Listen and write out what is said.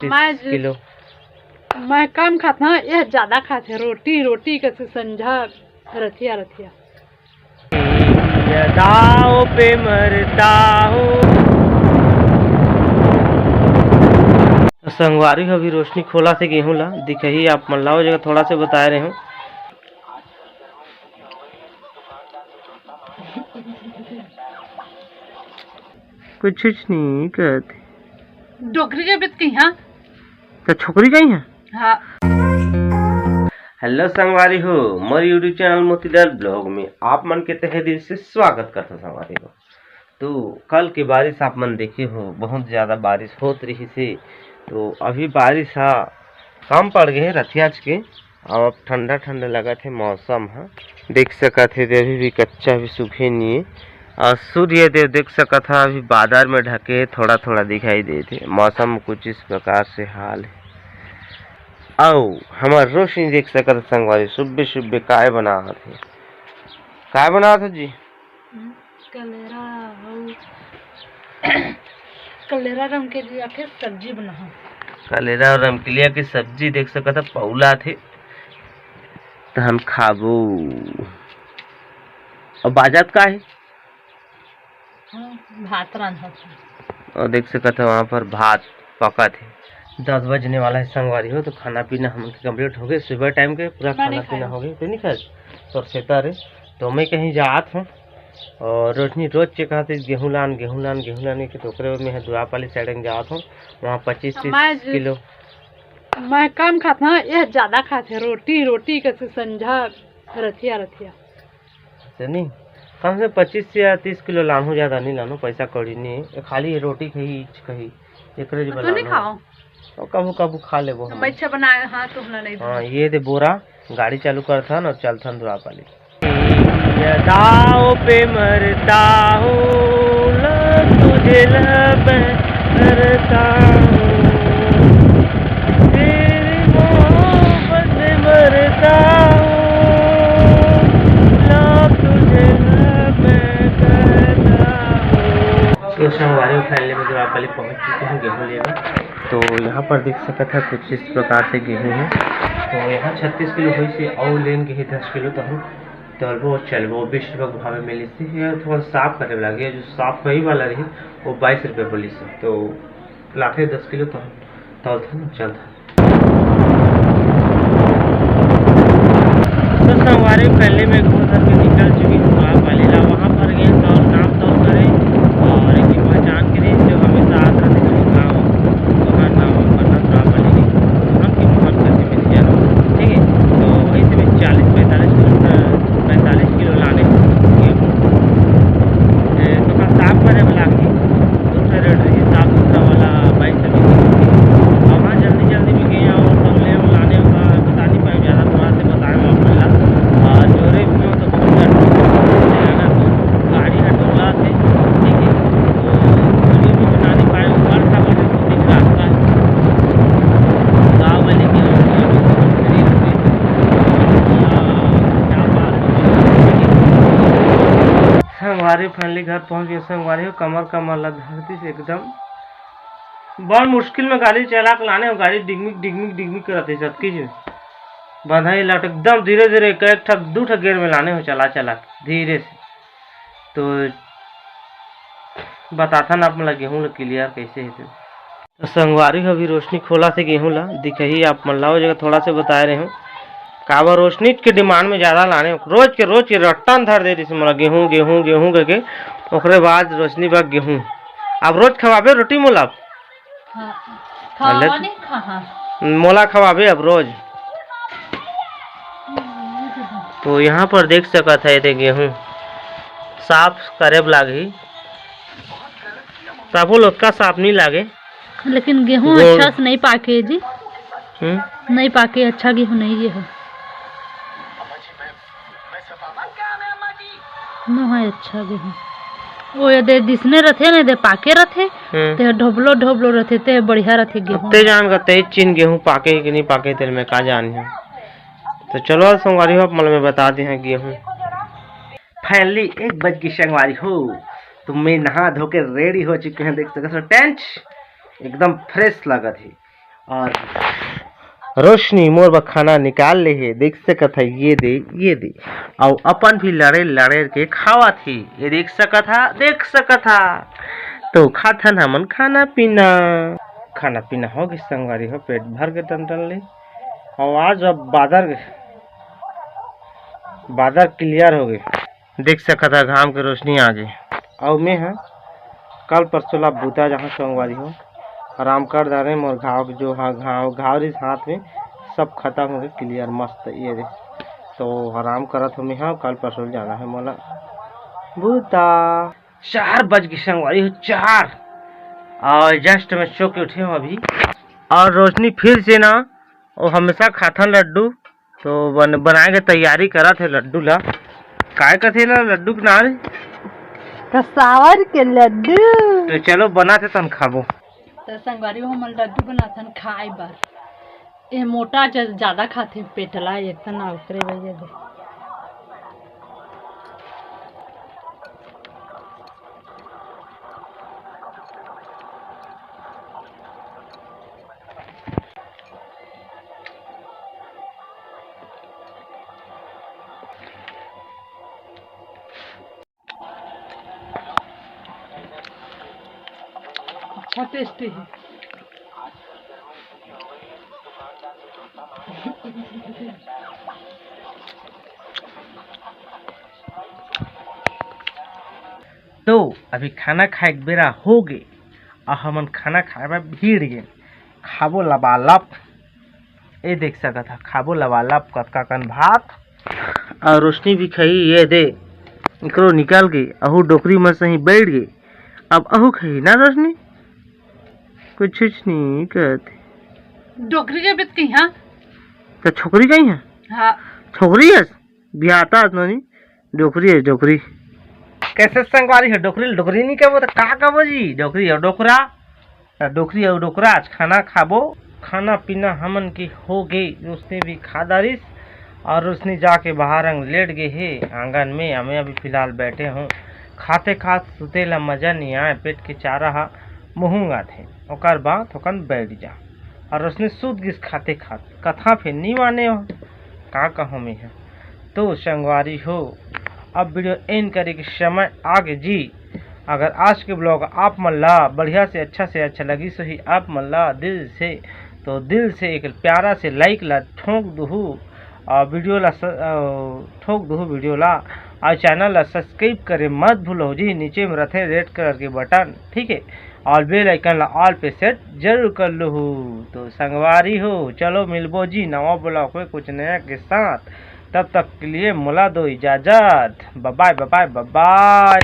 Kilo मैं कम खाता ये ज्यादा खाते रोटी रोटी कैसे समझा रथिया रथिया दाव पे मरता हूँ। संगवारी हो अभी रोशनी खोला से गेहूं ला दिखही आप मल्लाओ जगह थोड़ा से बता रहे हो। कुछ नहीं कहते डोकरी के बीत की हाँ तो छोकरी गई है। हाँ हेलो संगवारी हो मोर यूट्यूब चैनल मोतीलाल ब्लॉग में आप मन के तहे दिल से स्वागत करता संगवारी हो। तो कल की बारिश आप मन देखे हो बहुत ज़्यादा बारिश होत रही से तो अभी बारिश हा कम पड़ गए रथियाज के और अब ठंडा ठंडा लगा थे मौसम है देख सका थे अभी भी कच्चा भी सूखे नहीं है और सूर्य देव देख सका था अभी बादल में ढके थोड़ा थोड़ा दिखाई देते मौसम कुछ इस प्रकार से हाल है। आओ हमार रोशनी देख सकत संगवारी सुबह सुबह काय बना थे जी कलेरा कलेरा रंग के लिए आके सब्जी बना कलेरा और रमकिलिया की सब्जी देख सका था पौला थे तो हम खाबो और बाजात का है भात रांधा और देख सका था वहाँ पर भात पका थे 10 बजने वाला है संगवारी हो तो खाना पीना हम कंप्लीट हो गए सुबह टाइम के पूरा खाना पीना हो गया तो नहीं खाए तो सेता रे तो मैं कहीं जात हूँ और रोशनी रोज चेक आते गेहूँ लान के टोकरे में है दुआपाली साइड में जात हूँ वहाँ 25-30 किलो मैं कम खाता ये ज्यादा खाते रोटी रोटी कैसे समझा रथिया रथिया नहीं कम से 25 या 30 किलो लानू ज़्यादा नहीं लानू पैसा कौड़ी नहीं है खाली रोटी कही एक कबू कबू खा ले वो अच्छा बनाए हाँ तो नहीं हाँ ये दे बोरा गाड़ी चालू करता और चलता दुआपाली दाव पे मरता हूँ तुझे लब करता हूँ तेरी मोहब्बत में मरता हूँ तुझे लब करता हूँ। तो संगवारी फैलने में दुआपाली पहुँच चुके हैं गेहूँ लेकर तो यहाँ पर देख सकता था कुछ इस प्रकार से गेहूँ है तो यहाँ 36 किलो हुई से और लेन के 10 किलो तो हम तलबो चलबो 20 रुपये भाव में मिली थी थोड़ा साफ करने लगे जो साफ वही वाला रही वो 22 रुपये बोली से तो लाखे 10 किलो तो तल था ना चल था तो संगवारी पहले में घर में निकल चुकी हूँ आप वाली ला वहाँ पर गए तो नाम तौर करें और एक पहचान करें जो हमेशा आता है गाँव वहाँ नाम करना तो आप वाली हम की मोहन करके मिल जाना ठीक है तो वहीं से भी 40-45 किलो लाने तो का साफ करे वाला दूसरा रेट रही साफ सुथरा वाला 22 रुपये और वहाँ जल्दी में गए और तौले लाने का बता नहीं पाए ज़्यादा थोड़ा से बताए और जोरे में तो बहुत गाड़ी हटोला थे ठीक है तो भी बता नहीं पाए ऊपर था दिन रास्ता गाँव वाले के संगवारी फाइनली घर पहुंच गए संगवारी हो कमर लग धरती से एकदम बड़ मुश्किल में गाड़ी चला के लाने गाड़ी डिगमिक करते सबकी जो बंधाई लट एकदम धीरे धीरे एक ठक दू ठक गेयर में लाने हो चला धीरे से तो बताता ना आप मतलब गेहूँ क्लियर कैसे है तो संगवारी हो अभी रोशनी खोला से गेहूँ ला दिखही आप मल्लाओ जगह थोड़ा से बता रहे हो काबर रोशनी के डिमांड में ज़्यादा लाने रोज के रट्टन धर दे रही मोला गेहूँ करके ओकरे बाद रोशनी बा गेहूँ अब रोज खवाबे रोटी मोला मोला खवाबे अब रोज तो यहाँ पर देख सकत है ये गेहूँ साफ करे लागे साफो लोग का साफ नहीं लागे लेकिन गेहूँ अच्छा से नहीं पाके जी नहीं पाके अच्छा गेहूँ नहीं ये है है अच्छा गेहूँ वो दे दिसने रथे ने दे पाके रथे ते ढोबलो रथे ते बढ़िया रथे गेहूँ ते जान का ते चिन गेहूँ पाके कि नहीं पाके तेल में का जान है तो चलो संगवारी हो मतलब मैं बता दे हैं गेहूँ फाइनली 1 बज की संगवारी हो तो मैं नहा धो के रेडी हो चुके हैं देख सकते टेंट एकदम फ्रेश लगा थी और रोशनी मोर बा खाना निकाल ले है, देख सकत है, ये दे और अपन भी लड़े लड़े के खावा थी, ये देख सकत हा। तो खाथन हमन खाना पीना हो गई संगवारी हो, पेट भर के टन ले। और आज अब बादर क्लियर हो गए, देख सकत है घाम के रोशनी आ गई। और मैं है कल परसों ला बूता जहाँ संगवारी हो आराम कर डाले, मोर घाव जो घाव रिस हाथ में सब खत्म हो गए क्लियर मस्त ये दे। तो आराम करत हो, मैं हाँ कल परसों जाना है मोला बूता। 4 बज गई संगवारी हो, 4 और जस्ट मैं सो के उठे हूँ अभी। और रोशनी फिर से ना वो हमेशा खाथन लड्डू, तो बनाए के तैयारी करा थे लड्डू ला, काय कथे ना लड्डू के नारे कसावर के लड्डू। तो चलो बनाते तन खाबो। तो संगवारी हम लड्डू बनाथन खाए बार, ए मोटा ज्यादा खाते पेटला एक तना ओकरे वजह से। अच्छा टेस्टी है। तो अभी खाना खाए के बेरा हो गए और हमन खाना खाए में भीड़ गए, खाबो लबालब, ये देख सकत है खाबो लबालब कतका कन भात। और रोशनी भी खाई, ये दे इकरो निकल गई, अहू डोकरी में सही बैठ गई। अब अहू खाई ना रोशनी, कुछ नहीं कहते डोकरी के बीत की हाँ तो छोकरी कहीं है, हाँ छोकरी है बिहाता नहीं, डोकरी कैसे संगवारी है, डोकरी नहीं कहो तो का कहो जी, डोकरी और डोकरा आज खाना खाबो। खाना पीना हमन की हो गई, उसने भी खा दारिस और उसने जाके बाहर लेट गए है आंगन में। हमें अभी फिलहाल बैठे हूँ, खाते सुते ला मजा नहीं आए, पेट के चारा मुहूंगा थे ओकर बाद ओकन बैठ जा। और उसने सूत गिस खाते कथा फिर नहीं माने हो का कहो मैं है। तो संगवारी हो अब वीडियो एंड करे के समय आगे जी। अगर आज के ब्लॉग आप मन ला बढ़िया से अच्छा लगी सो ही आप मन ला दिल से एक प्यारा से लाइक ला ठोक दूँ और वीडियो ला और चैनल ला सब्सक्राइब करे मत भूलो जी। नीचे में रहते रेड कलर के बटन, ठीक है, और बेल आइकन ला ऑल पे सेट जरूर कर लो। तो संगवारी हो चलो मिलबो जी नवा ब्लॉग में कुछ नया के साथ, तब तक के लिए मोला दो इजाजत, बाय बाय।